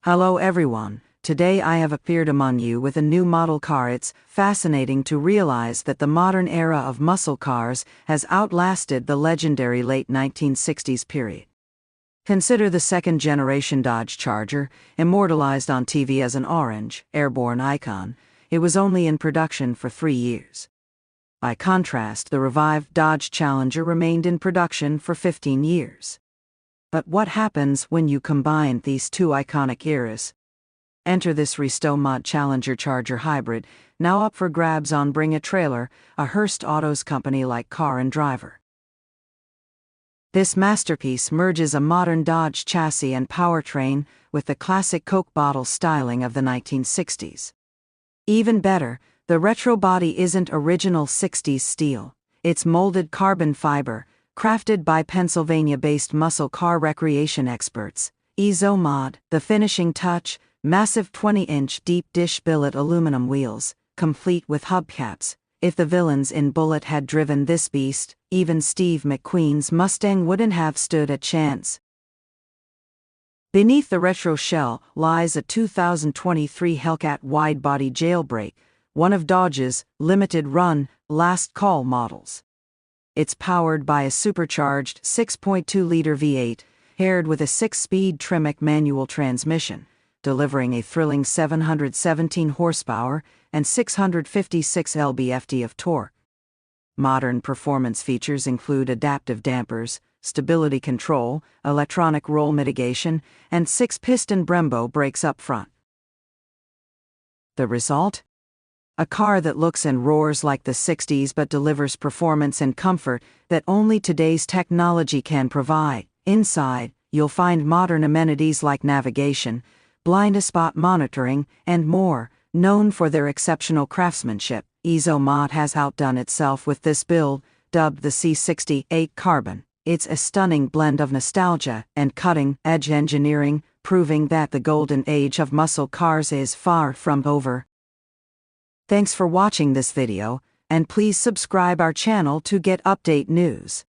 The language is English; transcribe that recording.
Hello everyone, today I have appeared among you with a new model car. It's fascinating to realize that the modern era of muscle cars has outlasted the legendary late 1960s period. Consider the second-generation Dodge Charger, immortalized on TV as an orange, airborne icon. It was only in production for 3 years. By contrast, the revived Dodge Challenger remained in production for 15 years. But what happens when you combine these two iconic eras? Enter this Restomod Challenger Charger hybrid, now up for grabs on Bring a Trailer, a Hearst Autos company-like car and driver. This masterpiece merges a modern Dodge chassis and powertrain with the classic Coke bottle styling of the 1960s. Even better, the retro body isn't original 60s steel, it's molded carbon fiber, crafted by Pennsylvania-based muscle car recreation experts, SRT. The finishing touch, massive 20-inch deep dish billet aluminum wheels, complete with hubcaps. If the villains in Bullitt had driven this beast, even Steve McQueen's Mustang wouldn't have stood a chance. Beneath the retro shell lies a 2023 Hellcat wide-body Jailbreak, one of Dodge's limited-run, last-call models. It's powered by a supercharged 6.2-liter V8, paired with a 6-speed Tremec manual transmission, delivering a thrilling 717 horsepower and 656 lb-ft of torque. Modern performance features include adaptive dampers, stability control, electronic roll mitigation, and 6-piston Brembo brakes up front. The result? A car that looks and roars like the 60s but delivers performance and comfort that only today's technology can provide. Inside, you'll find modern amenities like navigation, blind spot monitoring, and more. Known for their exceptional craftsmanship, SRT has outdone itself with this build, dubbed the C68 Carbon. It's a stunning blend of nostalgia and cutting-edge engineering, proving that the golden age of muscle cars is far from over. Thanks for watching this video, and please subscribe our channel to get update news.